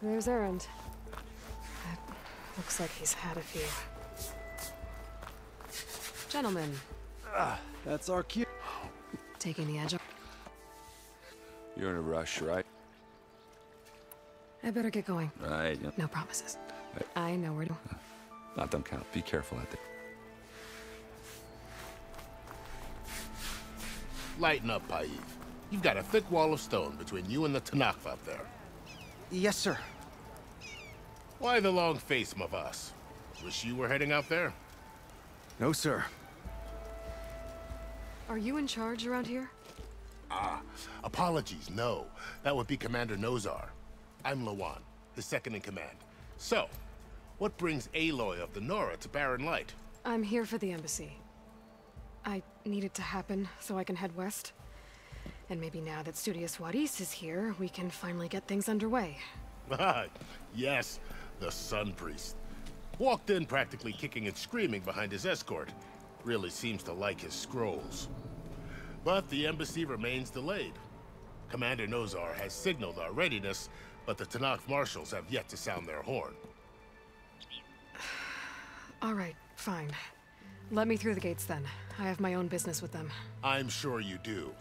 there's Erend. Looks like he's had a few. Gentlemen. That's our cue. Taking the edge off. You're in a rush, right? I better get going. Right. Yeah. No promises. I know where to... Not don't count. Be careful out there. Lighten up, Paiv. You've got a thick wall of stone between you and the Tanakh up there. Yes, sir. Why the long face, Mavas? Wish you were heading out there? No, sir. Are you in charge around here? Apologies, no. That would be Commander Nozar. I'm Lawan, his second in command. So, what brings Aloy of the Nora to Barren Light? I'm here for the embassy. I need it to happen so I can head west. And maybe now that Studious Wadis is here, we can finally get things underway. Yes, the Sun Priest. Walked in practically kicking and screaming behind his escort. Really seems to like his scrolls. But the embassy remains delayed. Commander Nozar has signaled our readiness, but the Tanakh marshals have yet to sound their horn. All right, fine. Let me through the gates then. I have my own business with them. I'm sure you do,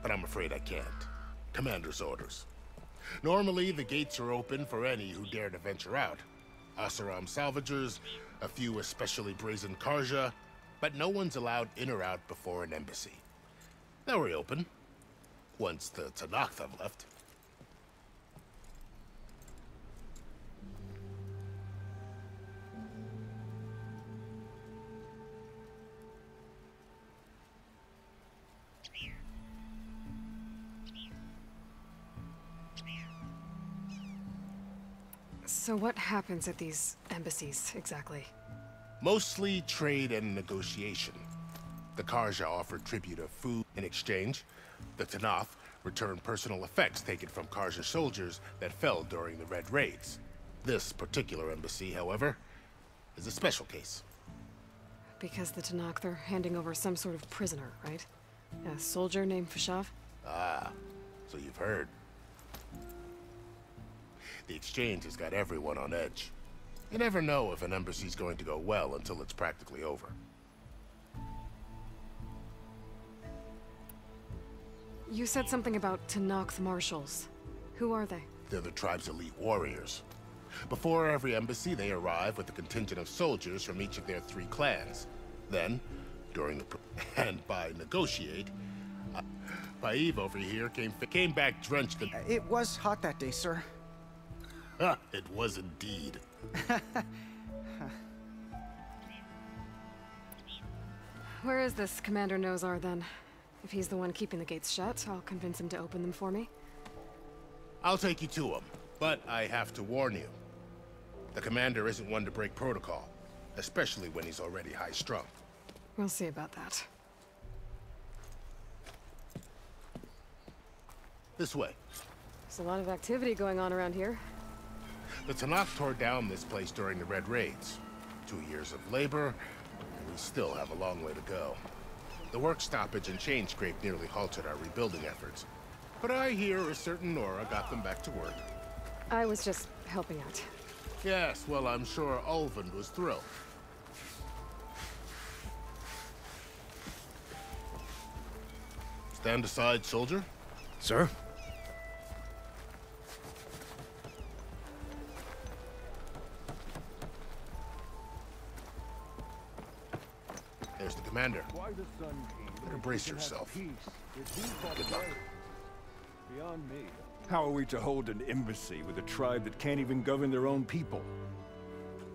but I'm afraid I can't. Commander's orders. Normally, the gates are open for any who dare to venture out. Asaram salvagers, a few especially brazen Karja, but no one's allowed in or out before an embassy. They'll reopen, once the Tanakh have left. So what happens at these embassies, exactly? Mostly trade and negotiation. The Karja offered tribute of food in exchange. The Tanakh returned personal effects taken from Karja soldiers that fell during the Red Raids. This particular embassy, however, is a special case. Because the Tanakh, they're handing over some sort of prisoner, right? A soldier named Fashav? Ah, so you've heard. The exchange has got everyone on edge. You never know if an embassy's going to go well until it's practically over. You said something about Tanakh marshals. Who are they? They're the tribe's elite warriors. Before every embassy, they arrive with a contingent of soldiers from each of their 3 clans. Then, during the and by negotiate, Paiv over here came back drenched in... It was hot that day, sir. It was indeed. Where is this Commander Nozar, then? If he's the one keeping the gates shut, I'll convince him to open them for me. I'll take you to him, but I have to warn you. The commander isn't one to break protocol, especially when he's already high-strung. We'll see about that. This way. There's a lot of activity going on around here. The Tanakh tore down this place during the Red Raids. 2 years of labor, and we still have a long way to go. The work stoppage and chain scrape nearly halted our rebuilding efforts. But I hear a certain Nora got them back to work. I was just helping out. Yes, well, I'm sure Ulvund was thrilled. Stand aside, soldier. Sir? There's the commander. Better brace yourself. Good luck. Beyond me. How are we to hold an embassy with a tribe that can't even govern their own people?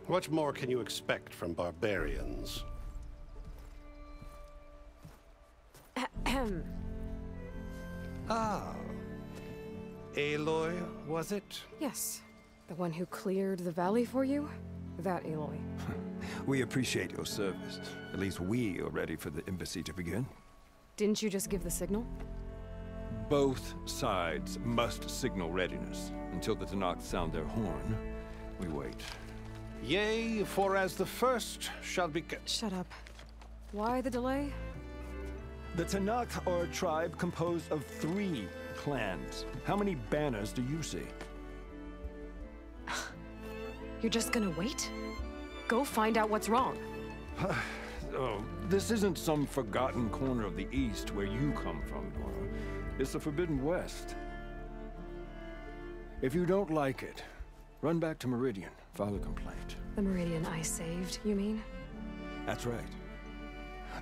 What more can you expect from barbarians? Ahem. Ah. Aloy, was it? Yes. The one who cleared the valley for you? That Aloy. We appreciate your service. At least we are ready for the embassy to begin. Didn't you just give the signal? Both sides must signal readiness. Until the Tanakh sound their horn, we wait. Yea, for as the first shall be... Shut up. Why the delay? The Tanakh are a tribe composed of 3 clans. How many banners do you see? You're just gonna wait? Go find out what's wrong. Oh, this isn't some forgotten corner of the East where you come from, Laura. It's the Forbidden West. If you don't like it, run back to Meridian, file a complaint. The Meridian I saved, you mean? That's right.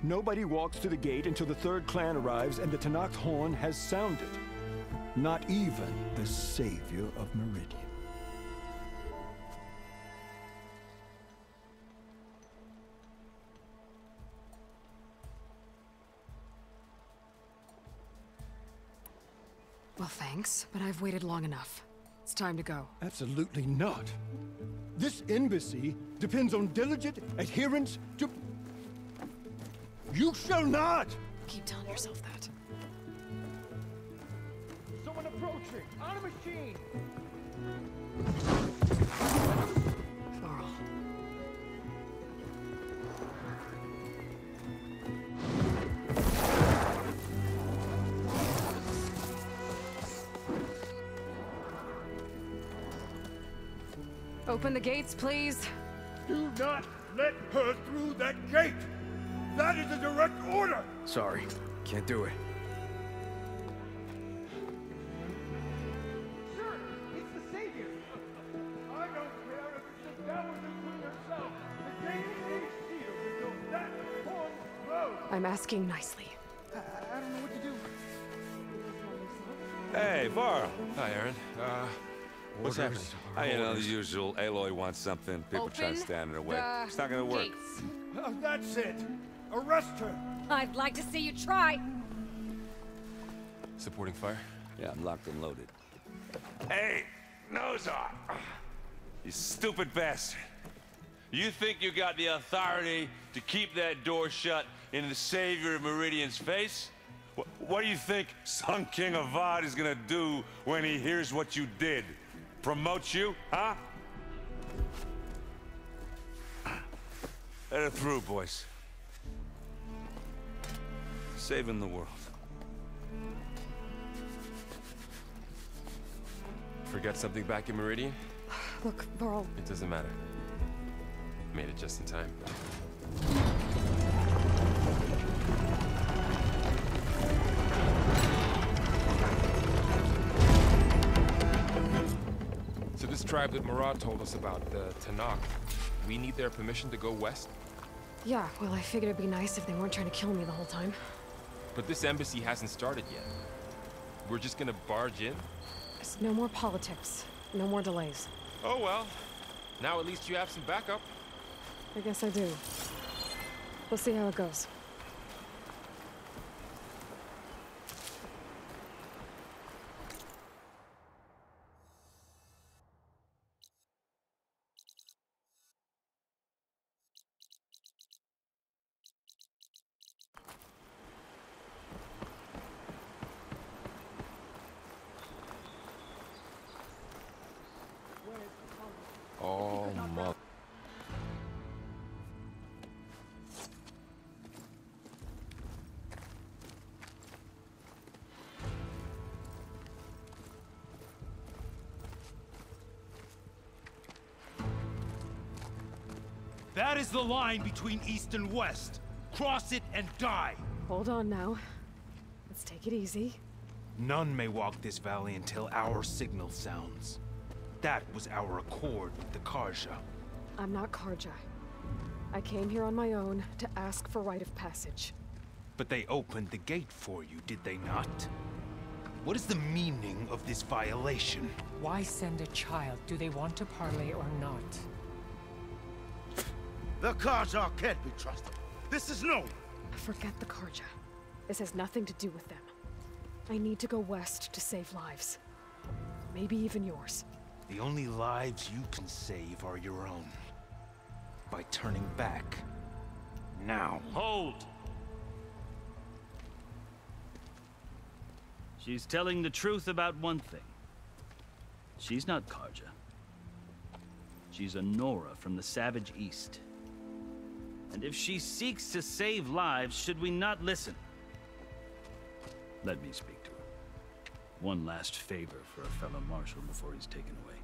Nobody walks to the gate until the third clan arrives and the Tenakth horn has sounded. Not even the savior of Meridian. Well, thanks, but I've waited long enough. It's time to go. Absolutely not. This embassy depends on diligent adherence to... You shall not! Keep telling yourself that. Someone approaching! On a machine! Laurel. Open the gates, please. Do not let her through that gate! That is a direct order! Sorry. Can't do it. Sir, it's the savior! I don't care if it's the devil between herself. The gate is sealed until that horn blows! I'm asking nicely. I don't know what to do. Hey, Varl. Hi, Aaron. What's happening? You know, the usual. Aloy wants something. People try to stand in her way. It's not gonna work. That's it! Arrest her! I'd like to see you try. Supporting fire? Yeah, I'm locked and loaded. Hey, Nozar! You stupid bastard. You think you got the authority to keep that door shut in the savior of Meridian's face? What do you think Sun King Avad is gonna do when he hears what you did? Promote you, huh? Let her through, boys. Saving the world. Forgot something back in Meridian? Look, Varl. It doesn't matter. Made it just in time. So this tribe that Murad told us about, the Tenakth, we need their permission to go west? Yeah, well, I figured it'd be nice if they weren't trying to kill me the whole time. But this embassy hasn't started yet. We're just gonna barge in? There's no more politics. No more delays. Oh well. Now at least you have some backup. I guess I do. We'll see how it goes. Oh, mother. That is the line between East and West. Cross it and die. Hold on now. Let's take it easy. None may walk this valley until our signal sounds. That was our accord with the Karja. I'm not Karja. I came here on my own to ask for rite of passage. But they opened the gate for you, did they not? What is the meaning of this violation? Why send a child? Do they want to parley or not? The Karja can't be trusted. This is known. Forget the Karja. This has nothing to do with them. I need to go west to save lives. Maybe even yours. The only lives you can save are your own. By turning back. Now. Hold! She's telling the truth about one thing. She's not Karja. She's a Nora from the Savage East. And if she seeks to save lives, should we not listen? Let me speak to her. One last favor for a fellow marshal before he's taken away.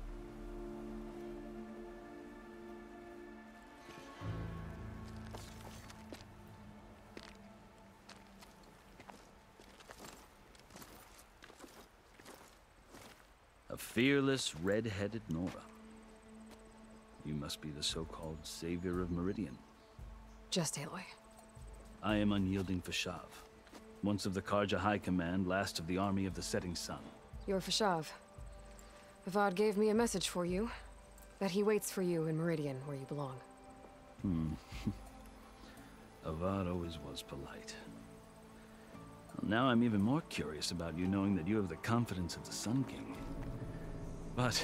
A fearless, red-headed Nora. You must be the so-called savior of Meridian. Just Aloy. I am unyielding Fashav, once of the Karja High Command, last of the army of the Setting Sun. You're Fashav. Avad gave me a message for you. That he waits for you in Meridian, where you belong. Avad always was polite. Well, now I'm even more curious about you knowing that you have the confidence of the Sun King. But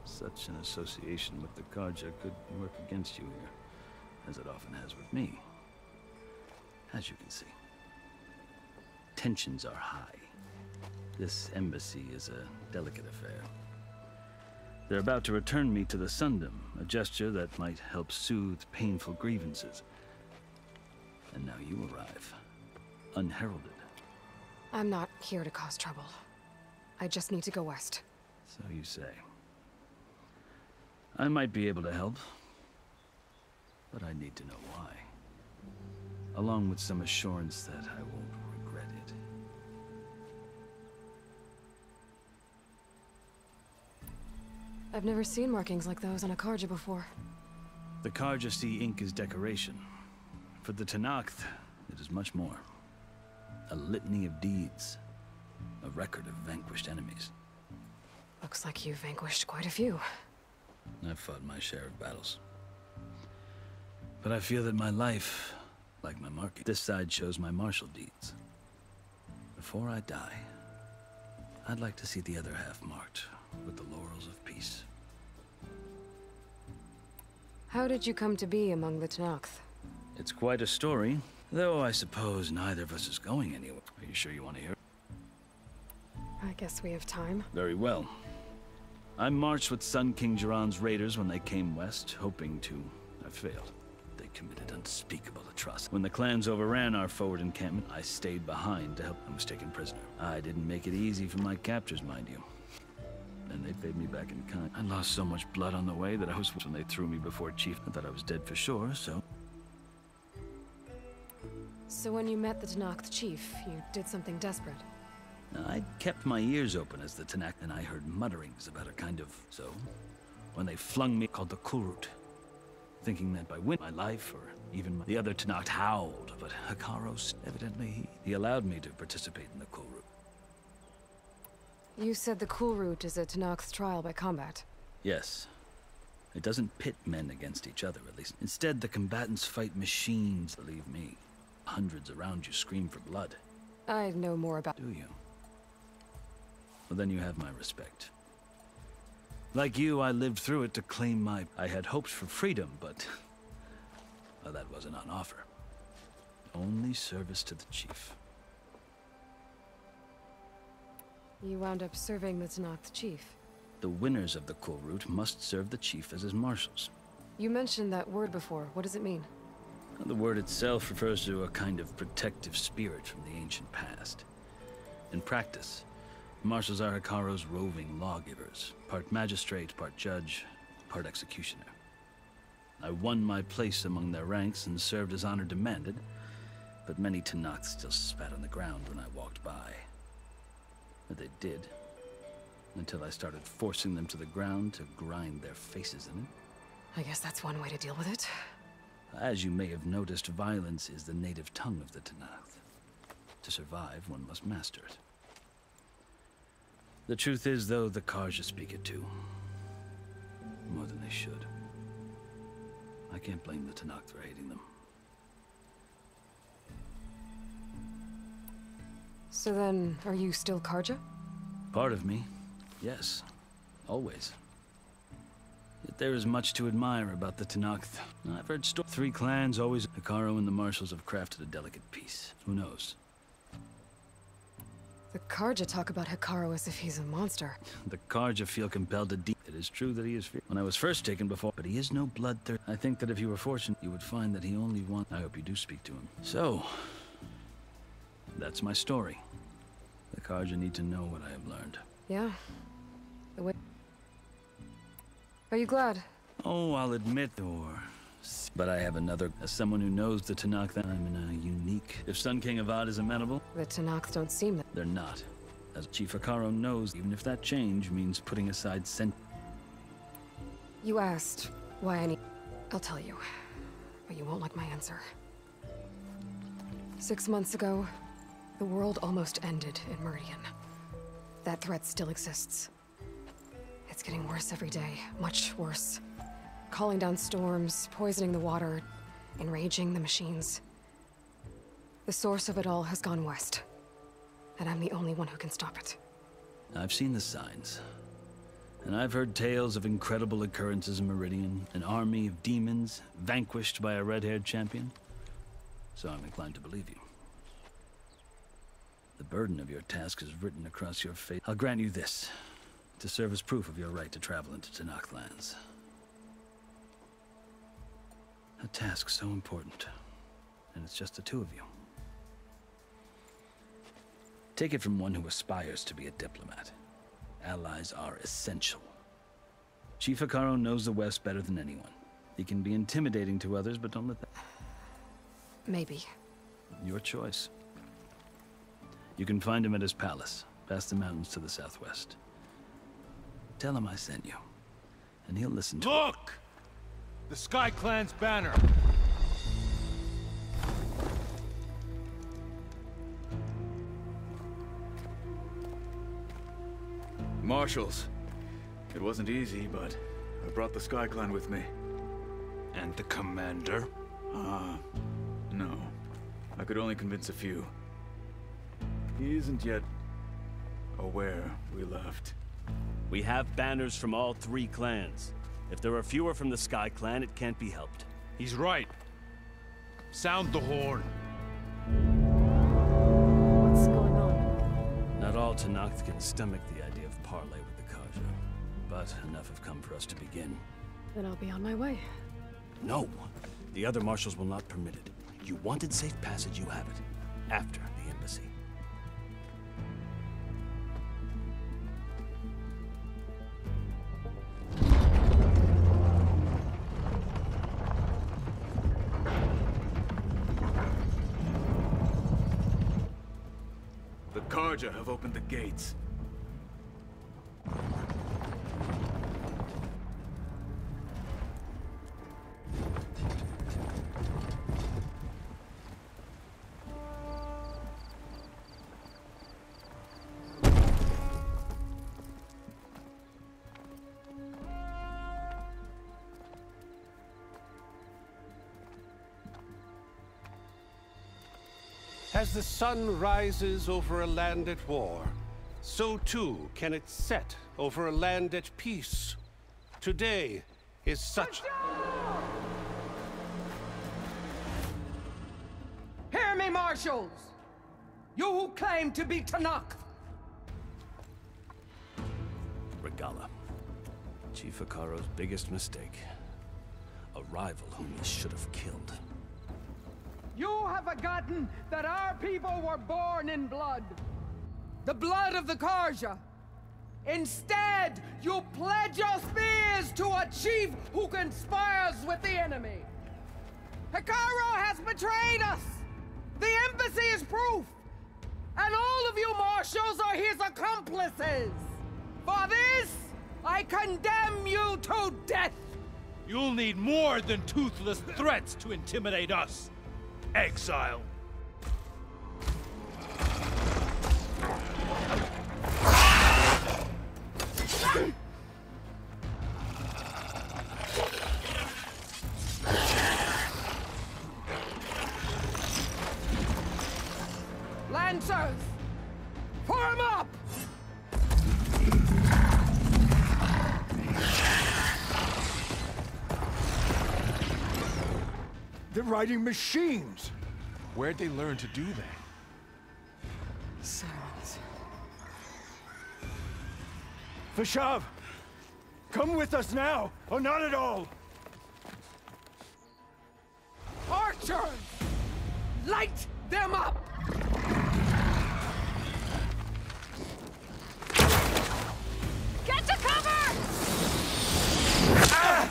such an association with the Karja could work against you here, as it often has with me. As you can see, tensions are high. This embassy is a delicate affair. They're about to return me to the Sundom, a gesture that might help soothe painful grievances. And now you arrive, unheralded. I'm not here to cause trouble. I just need to go west. So you say. I might be able to help, but I need to know why. Along with some assurance that I won't regret it. I've never seen markings like those on a Karja before. The Karja see ink as decoration. For the Tenakth, it is much more. A litany of deeds. A record of vanquished enemies. Looks like you've vanquished quite a few. I've fought my share of battles. But I feel that my life, like my marking, this side shows my martial deeds. Before I die, I'd like to see the other half marked with the laurels of peace. How did you come to be among the Tenakth? It's quite a story, though I suppose neither of us is going anywhere. Are you sure you want to hear it? I guess we have time. Very well. I marched with Sun King Jiran's raiders when they came west, hoping to. I failed. They committed unspeakable atrocity. When the clans overran our forward encampment, I stayed behind to help. I was taken prisoner. I didn't make it easy for my captors, mind you. And they paid me back in kind. I lost so much blood on the way that I was when they threw me before Chief. I thought I was dead for sure, so... So when you met the Tenakth chief, you did something desperate? I kept my ears open as the Tenakth, and I heard mutterings about a kind of... So, when they flung me, called the Kulrut, thinking that by winning my life, or even the other Tenakth howled, but Hikaros, evidently, he allowed me to participate in the Kulrut. You said the Kulrut is a Tenakth's trial by combat. Yes. It doesn't pit men against each other, at least. Instead, the combatants fight machines, believe me. Hundreds around you scream for blood. I know more about... Do you? Well, then you have my respect. Like you, I lived through it to claim my... I had hopes for freedom, but... well, that wasn't on offer. Only service to the chief. You wound up serving the Tenakth chief. The winners of the Kulrut must serve the chief as his marshals. You mentioned that word before. What does it mean? The word itself refers to a kind of protective spirit from the ancient past. In practice, marshals are Hikaro's roving lawgivers, part magistrate, part judge, part executioner. I won my place among their ranks and served as honor demanded, but many Tenakth still spat on the ground when I walked by. But they did, until I started forcing them to the ground to grind their faces in it. I guess that's one way to deal with it. As you may have noticed, violence is the native tongue of the Tenakth. To survive, one must master it. The truth is, though, the Karja speak it too. More than they should. I can't blame the Tenakth for hating them. So then, are you still Karja? Part of me, yes. Always. Yet there is much to admire about the Tenakth. I've heard three clans always... Hikaro and the marshals have crafted a delicate peace. Who knows? The Karja talk about Hikaro as if he's a monster. The Karja feel compelled to It is true that he is feared. When I was first taken before, but he is no bloodthirst. I think that if you were fortunate, you would find that he only wants... I hope you do speak to him. So, that's my story. The Karja need to know what I have learned. Yeah. The way... Are you glad? Oh, I'll admit, but I have another... As someone who knows the Tenakth, I'm in a unique... If Sun King Avad is amenable... The Tenakth don't seem that... They're not. As Chief Akaro knows, even if that change means putting aside You asked why I need... I'll tell you, but you won't like my answer. 6 months ago, the world almost ended in Meridian. That threat still exists. It's getting worse every day, much worse. Calling down storms, poisoning the water, enraging the machines. The source of it all has gone west, and I'm the only one who can stop it. I've seen the signs. And I've heard tales of incredible occurrences in Meridian, an army of demons vanquished by a red-haired champion. So I'm inclined to believe you. The burden of your task is written across your face. I'll grant you this, to serve as proof of your right to travel into Tenakth lands. A task so important, and it's just the two of you. Take it from one who aspires to be a diplomat. Allies are essential. Chief Akaro knows the West better than anyone. He can be intimidating to others, but don't let that... Maybe. Your choice. You can find him at his palace, past the mountains to the southwest. Tell him I sent you, and he'll listen to it. Look! The Sky Clan's banner! Marshals. It wasn't easy, but I brought the Sky Clan with me. And the commander? No. I could only convince a few. He isn't yet aware we left. We have banners from all 3 clans. If there are fewer from the Sky Clan, it can't be helped. He's right. Sound the horn. What's going on? Not all Tenakth can stomach the idea of parley with the Karja, but enough have come for us to begin. Then I'll be on my way. No! The other marshals will not permit it. You wanted safe passage, you have it. After the embassy. The Karja have opened the gates. As the sun rises over a land at war, so too can it set over a land at peace. Today is such... Hear me, marshals! You who claim to be Tenakth! Regala. Chief Akaro's biggest mistake. A rival whom he should have killed. You have forgotten that our people were born in blood. The blood of the Karja. Instead, you pledge your spears to a chief who conspires with the enemy. Akaro has betrayed us. The embassy is proof. And all of you marshals are his accomplices. For this, I condemn you to death. You'll need more than toothless threats to intimidate us. Exile. Lancers, form up! They're riding machines! Where'd they learn to do that? Silence. Vashav! Come with us now, or not at all! Archers! Light them up! Get to cover! Ah!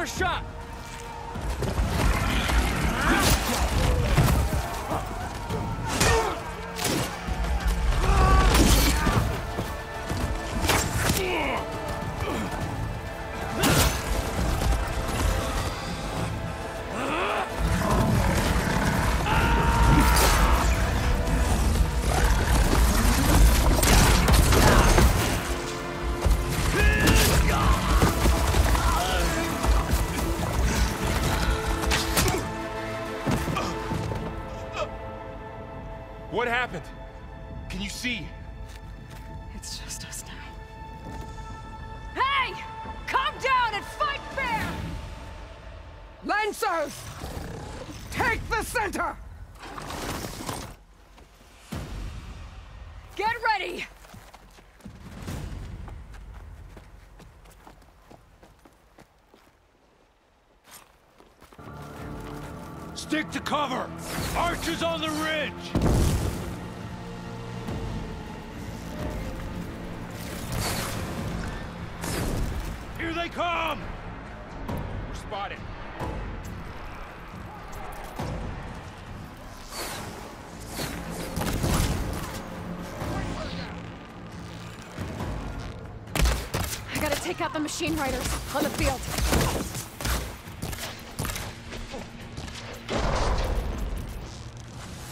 Cover shot! What happened? Can you see? It's just us now. Hey! Calm down and fight fair! Lancers! Take the center! Get ready! Stick to cover! Archers on the ridge! Here they come! We're spotted. I gotta take out the machine riders on the field.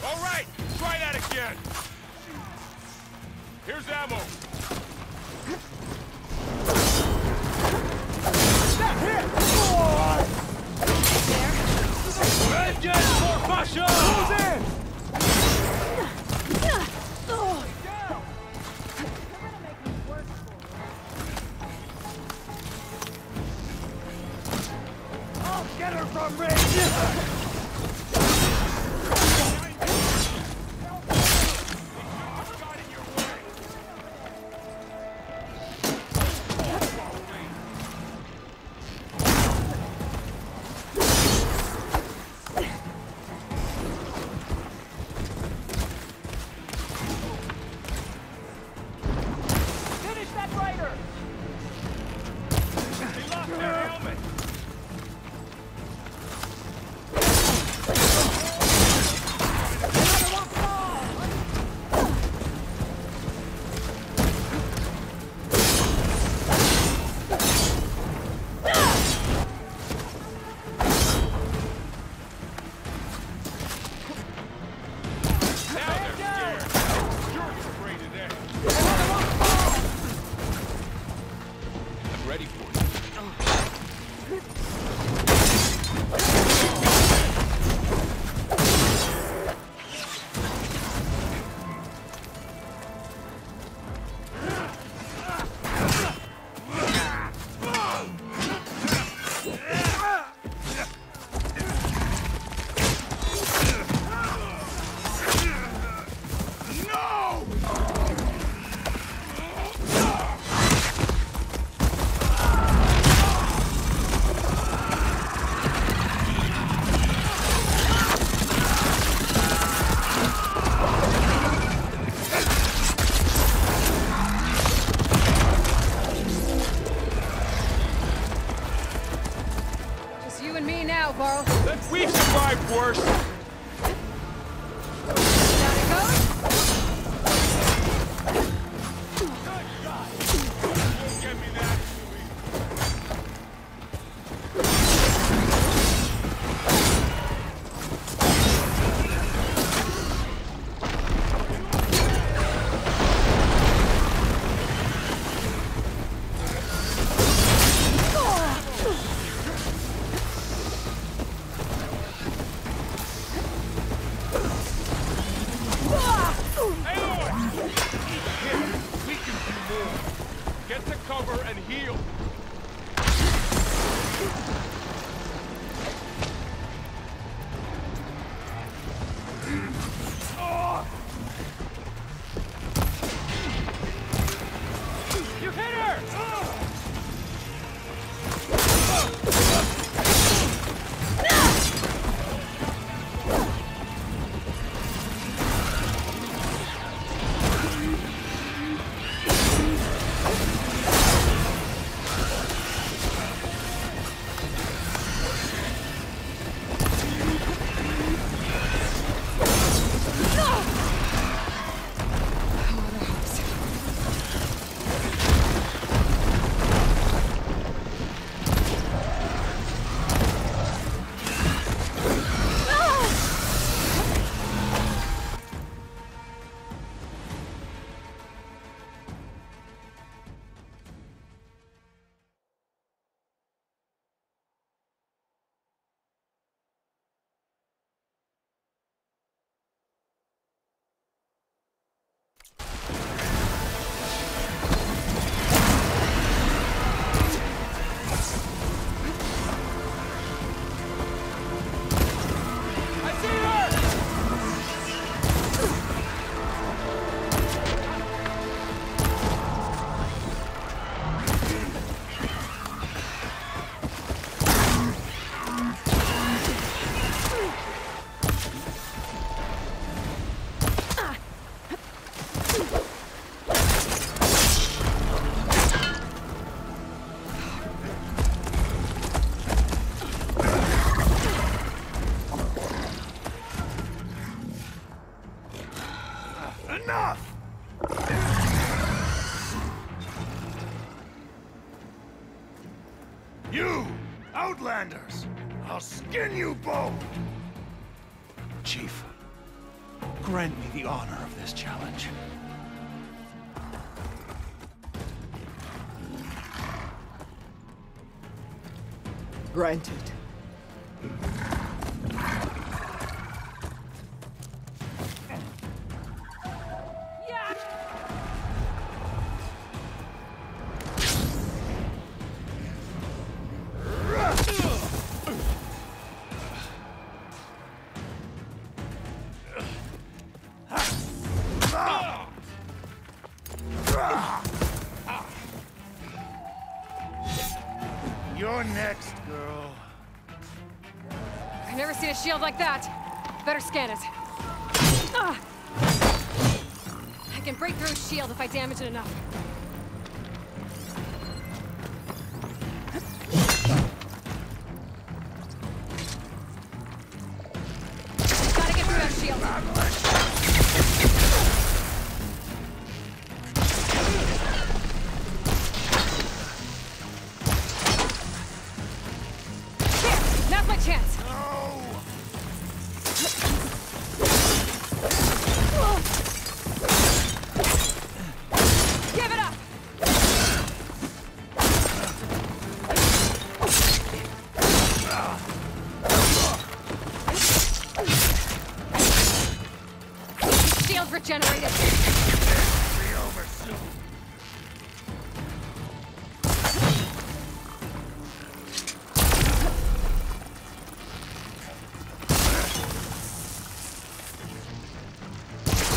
All right, try that again. Here's ammo. Vengeance for Pasha! Who's in? I'll get her from range! We've survived worse. Down it goes. Get me that. Get to cover and heal. You hit her! You! Outlanders! I'll skin you both! Chief, grant me the honor of this challenge. Granted. You're next, girl. I've never seen a shield like that. Better scan it. I can break through a shield if I damage it enough. Gotta get through that shield. Now's my chance! Give it up! Shield regenerated! Be over soon.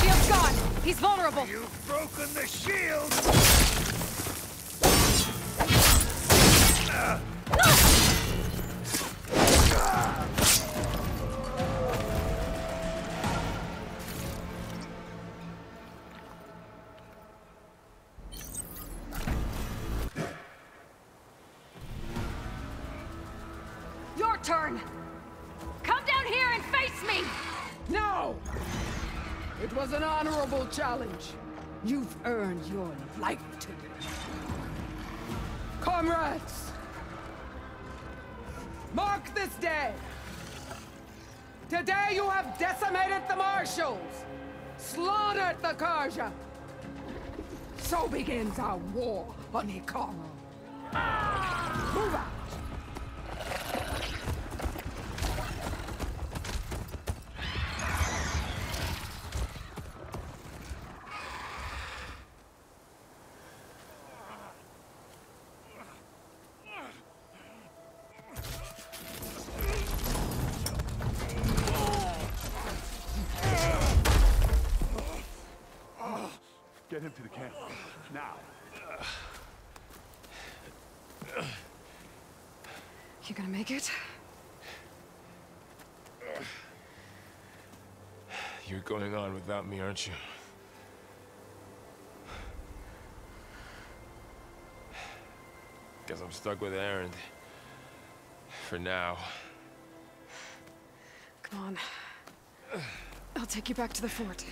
Shield's gone! He's vulnerable! You've broken the shield! Your turn! Come down here and face me! No! It was an honorable challenge. You've earned your life today. Comrades! Mark this day! Today you have decimated the Marshals! Slaughtered the Karja! So begins our war on Hikaru. Move out! Get him to the camp. Now. You gonna make it? You're going on without me, aren't you? Guess I'm stuck with Aaron. For now. Come on. I'll take you back to the fort.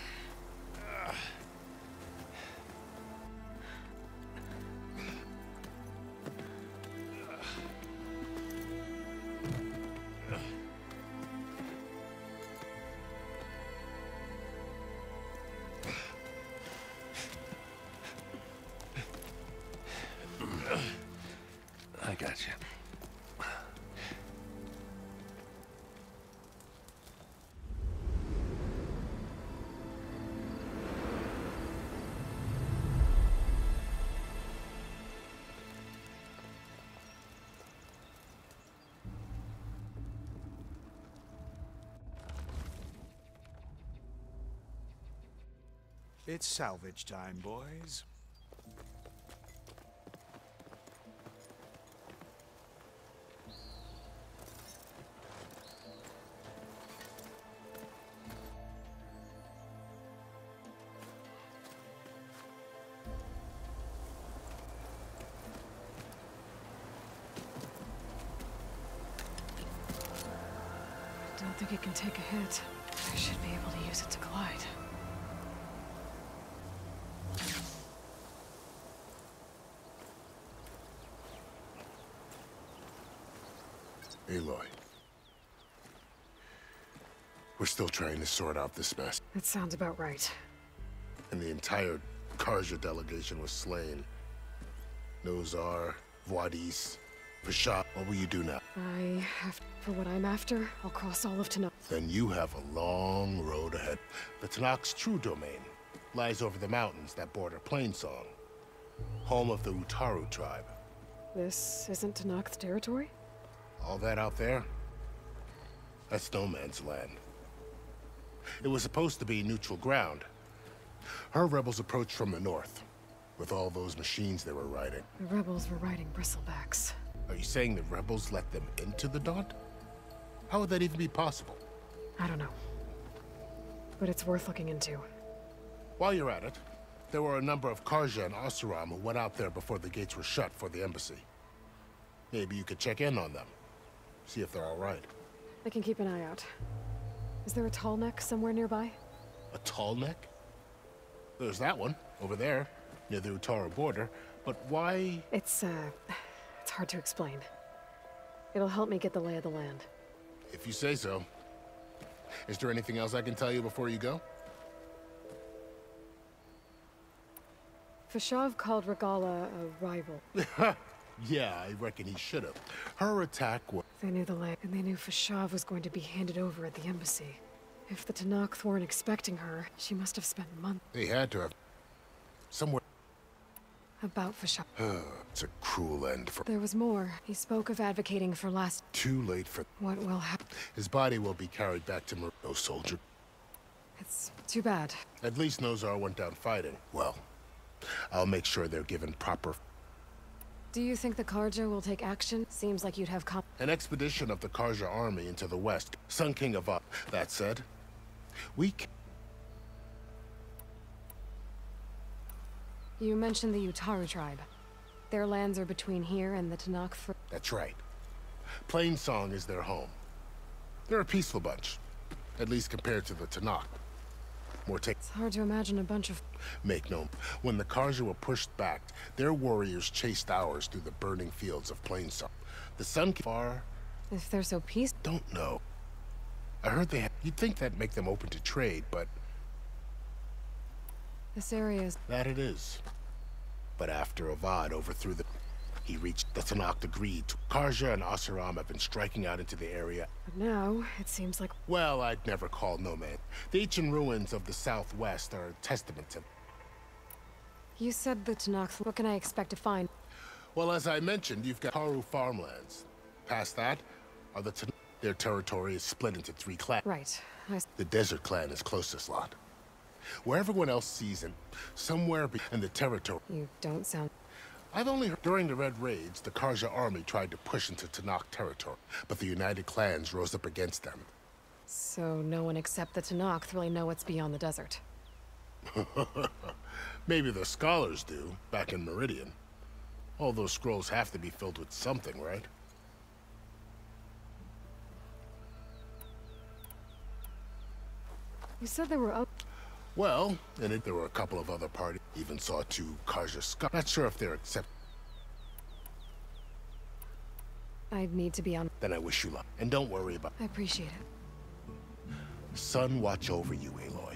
I got you. It's salvage time, boys. I don't think it can take a hit. I should be able to use it to glide. Aloy. We're still trying to sort out this mess. That sounds about right. And the entire Karja delegation was slain. Nozar, Voidis, Vashab. What will you do now? For what I'm after, I'll cross all of Tanakh. Then you have a long road ahead. The Tanakh's true domain lies over the mountains that border Plainsong, home of the Utaru tribe. This isn't Tanakh's territory? All that out there? That's no man's land. It was supposed to be neutral ground. Her rebels approached from the north, with all those machines they were riding. The rebels were riding bristlebacks. Are you saying the rebels let them into the Daunt? How would that even be possible? I don't know. But it's worth looking into. While you're at it, there were a number of Karja and Oseram who went out there before the gates were shut for the embassy. Maybe you could check in on them. See if they're all right. I can keep an eye out. Is there a tall neck somewhere nearby? A tall neck? There's that one, over there, near the Utaru border. But why? It's hard to explain. It'll help me get the lay of the land. If you say so. Is there anything else I can tell you before you go? Fashav called Regala a rival. Yeah, I reckon he should have. Her attack was... They knew the lay, and they knew Fashav was going to be handed over at the embassy. If the Tanakh weren't expecting her, she must have spent months... They had to have... Somewhere... About Fashav. It's a cruel end for... There was more. He spoke of advocating for last... Too late for... What will happen? His body will be carried back to No soldier. It's too bad. At least Nozar went down fighting. Well, I'll make sure they're given proper... Do you think the Karja will take action? Seems like you'd have An expedition of the Karja army into the west. Sun King of Up. That said, we You mentioned the Utaru tribe. Their lands are between here and the Tanakh. That's right. Plainsong is their home. They're a peaceful bunch. At least compared to the Tanakh. It's hard to imagine a bunch of... Make no... When the Karja were pushed back, their warriors chased ours through the burning fields of Plainsong. The Sun King... Far... If they're so peaceful... Don't know. I heard they had... You'd think that'd make them open to trade, but... This area is... That it is. But after Avad overthrew the... He reached the Tanakh agreed. Karja and Oseram have been striking out into the area. But now, it seems like... Well, I'd never call no man. The ancient ruins of the southwest are a testament to... You said the Tanakh. What can I expect to find? Well, as I mentioned, you've got Haru farmlands. Past that are the Tanakh. Their territory is split into 3 clans. Right. The Desert Clan is closest lot. Where everyone else sees it, somewhere in the territory... You don't sound... I've only heard during the Red Raids, the Karja army tried to push into Tanakh territory, but the United Clans rose up against them. So no one except the Tanakh really know what's beyond the desert. Maybe the scholars do, back in Meridian. All those scrolls have to be filled with something, right? You said there were... Well, in it there were a couple of other parties. Even saw 2 Karja scholars. Not sure if they're accept... I'd need to be on... Then I wish you luck. And don't worry about... I appreciate it. Sun watch over you, Aloy.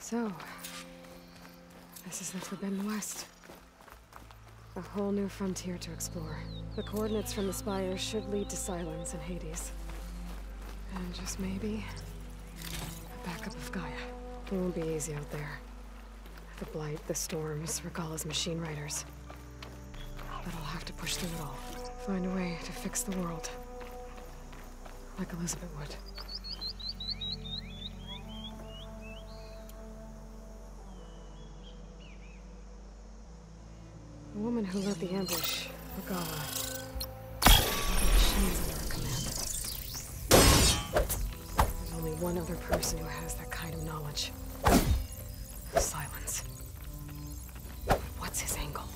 So, this is the Forbidden West. A whole new frontier to explore. The coordinates from the spires should lead to Silence and Hades. And just maybe, a backup of Gaia. It won't be easy out there. The Blight, the Storms, Regalla's machine riders. But I'll have to push through it all. Find a way to fix the world. Like Elizabeth would. The woman who led the ambush, Regalla. Machines under her command. There's only one other person who has that kind of knowledge. Silence. What's his angle?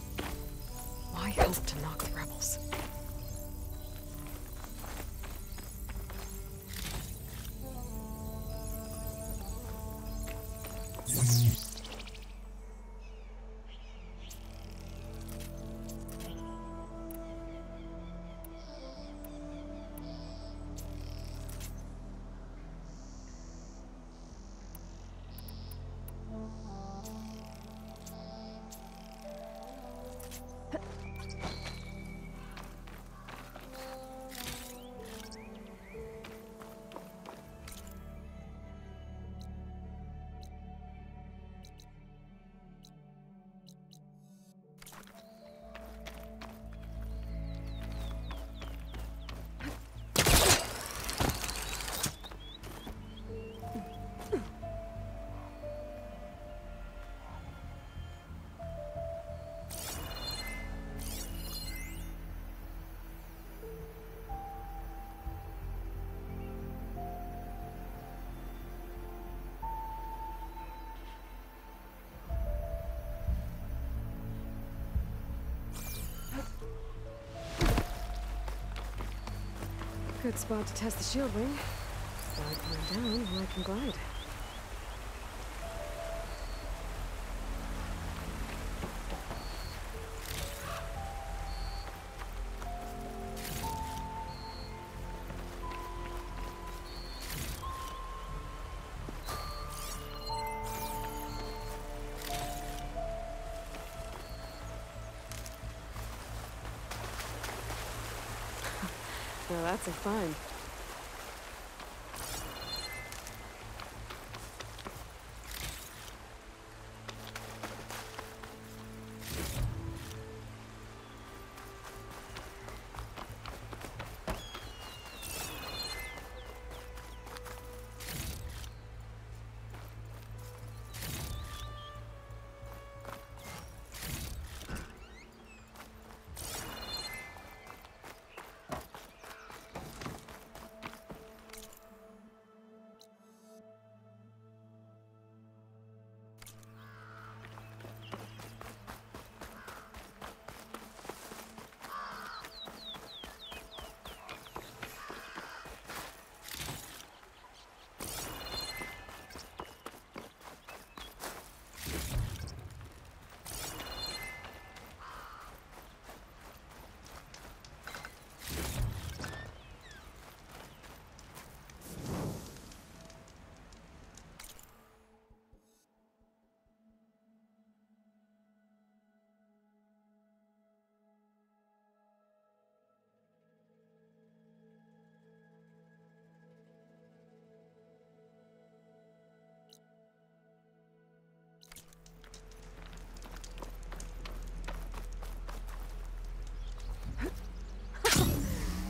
Why help to knock the rebels? Good spot to test the shield ring. If I climb down, I can glide. Well, that's a find.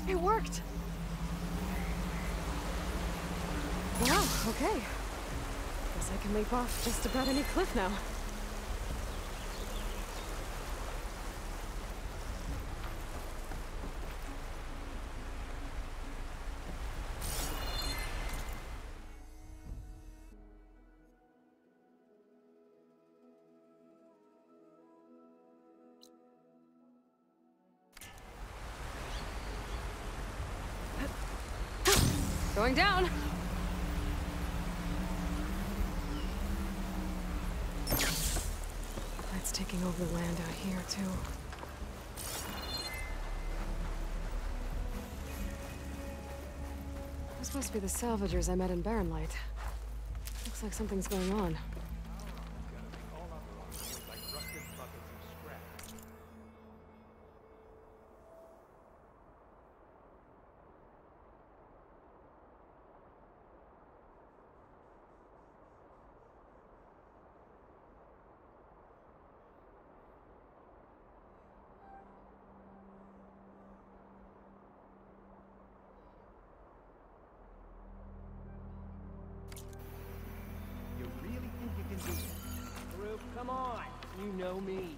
It worked! Wow, okay. Guess I can leap off just about any cliff now. Going down! That's taking over the land out here, too. Those must be the salvagers I met in Barren Light. Looks like something's going on. Come on, you know me.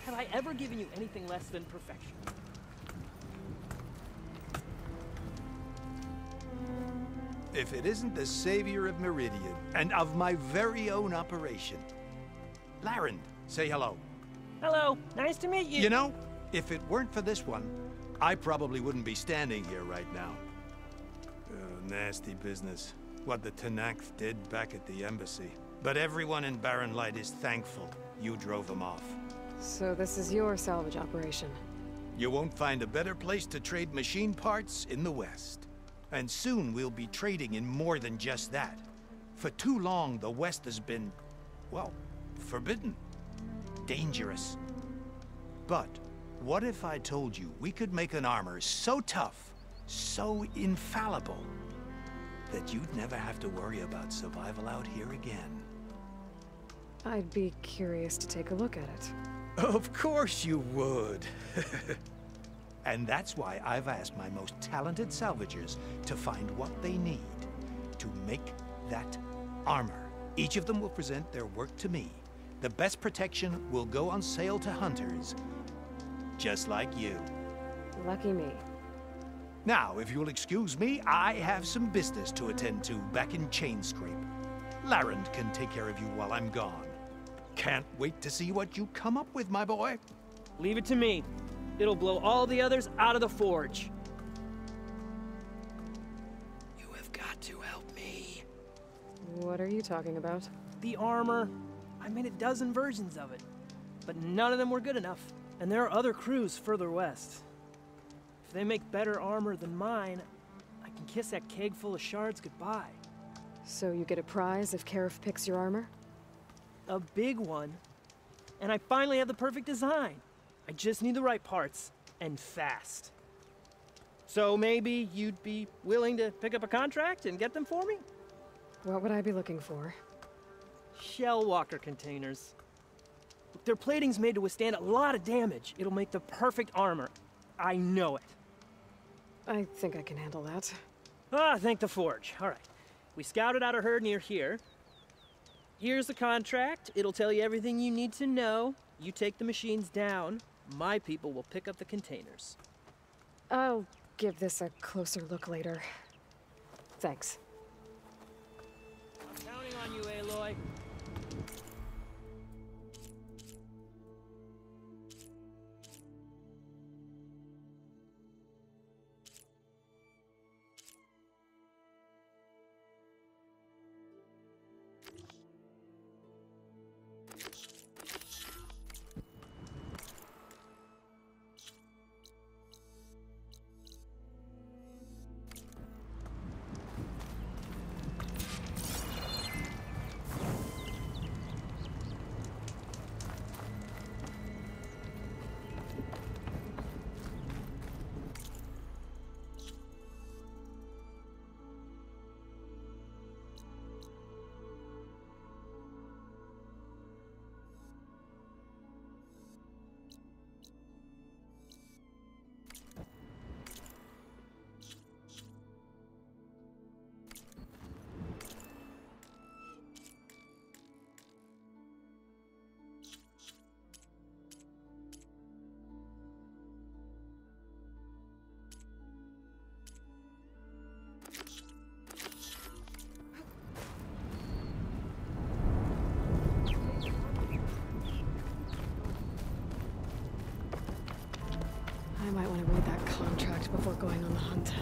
Have I ever given you anything less than perfection? If it isn't the savior of Meridian, and of my very own operation. Laren, say hello. Hello, nice to meet you. You know, if it weren't for this one, I probably wouldn't be standing here right now. Oh, nasty business. What the Tenakth did back at the embassy. But everyone in Barren Light is thankful you drove them off. So this is your salvage operation? You won't find a better place to trade machine parts in the West. And soon we'll be trading in more than just that. For too long, the West has been, well, forbidden. Dangerous. But what if I told you we could make an armor so tough, so infallible, that you'd never have to worry about survival out here again? I'd be curious to take a look at it. Of course you would. And that's why I've asked my most talented salvagers to find what they need to make that armor. Each of them will present their work to me. The best protection will go on sale to hunters, just like you. Lucky me. Now, if you'll excuse me, I have some business to attend to back in Chainscrape. Laren can take care of you while I'm gone. Can't wait to see what you come up with, my boy. Leave it to me. It'll blow all the others out of the forge. You have got to help me. What are you talking about? The armor. I made a dozen versions of it, but none of them were good enough. And there are other crews further west. If they make better armor than mine, I can kiss that keg full of shards goodbye. So you get a prize if Karif picks your armor? A big one. And I finally have the perfect design. I just need the right parts, and fast. So maybe you'd be willing to pick up a contract and get them for me? What would I be looking for? Shell walker containers. Look, their plating's made to withstand a lot of damage. It'll make the perfect armor. I know it. I think I can handle that. Ah, thank the forge. All right. We scouted out a herd near here. Here's the contract. It'll tell you everything you need to know. You take the machines down. My people will pick up the containers. I'll give this a closer look later. Thanks. I'm counting on you, Aloy. I might want to read that contract before going on the hunt.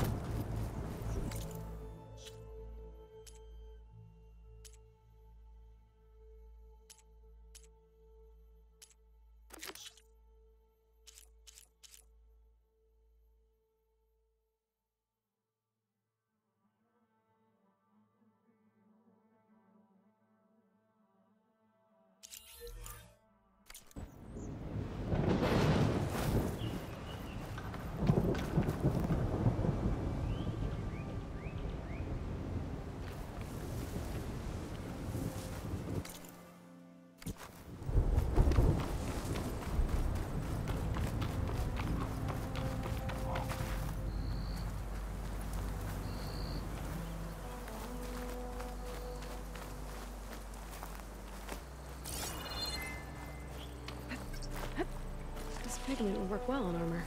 pigment would work well on armor.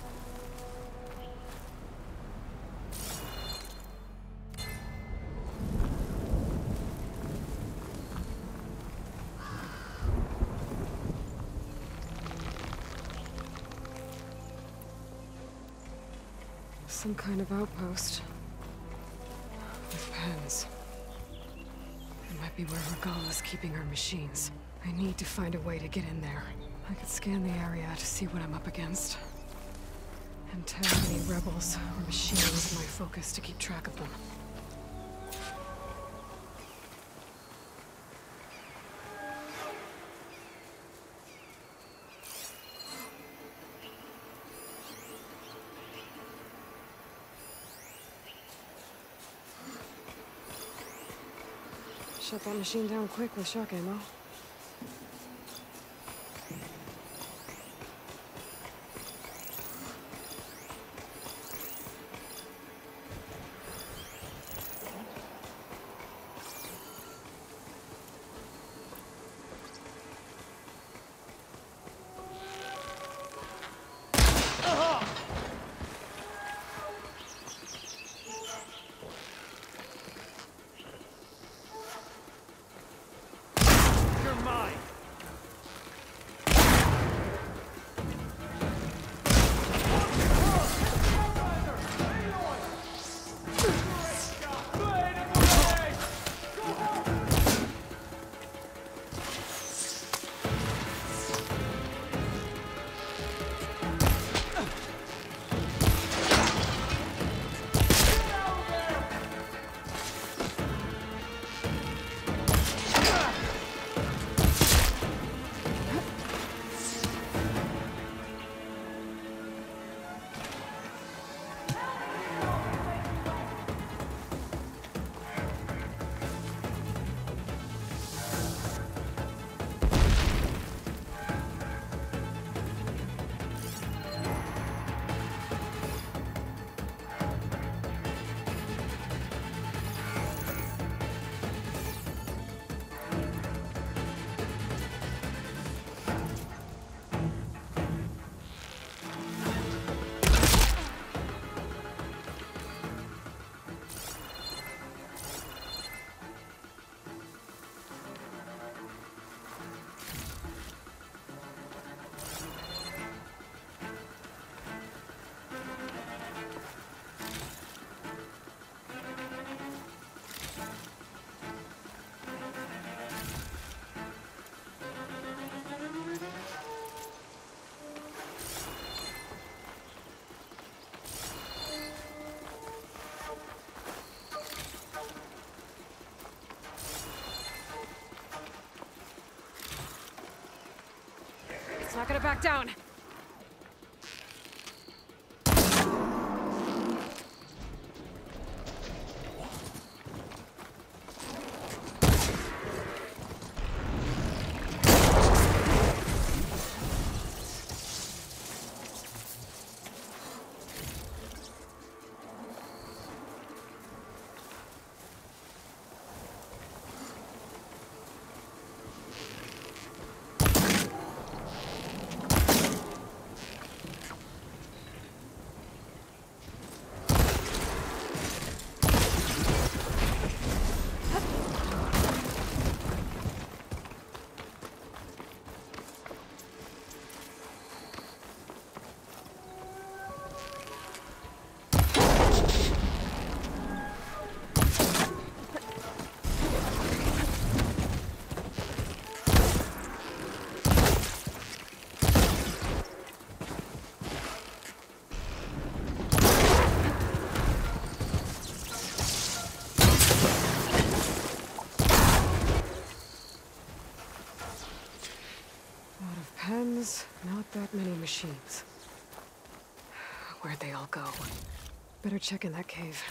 Some kind of outpost. With pens. It might be where Regala's keeping her machines. I need to find a way to get in there. I could scan the area to see what I'm up against. And tell any rebels or machines my focus to keep track of them. Shut that machine down quick with shock ammo. Not gonna back down. Pens, not that many machines. Where'd they all go? Better check in that cave.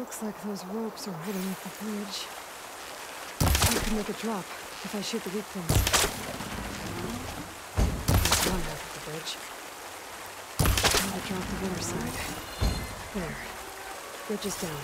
Looks like those ropes are holding up the bridge. I can make a drop if I shoot the weak things. There's one half of the bridge. Now to drop the other side. There. Bridge is down.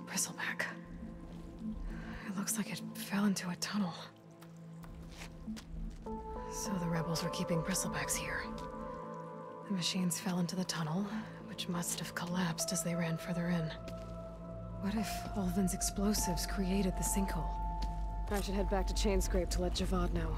Bristleback. It looks like it fell into a tunnel. So the rebels were keeping bristlebacks here. The machines fell into the tunnel, which must have collapsed as they ran further in. What if Ulvin's explosives created the sinkhole? I should head back to Chainscrape to let Javad know.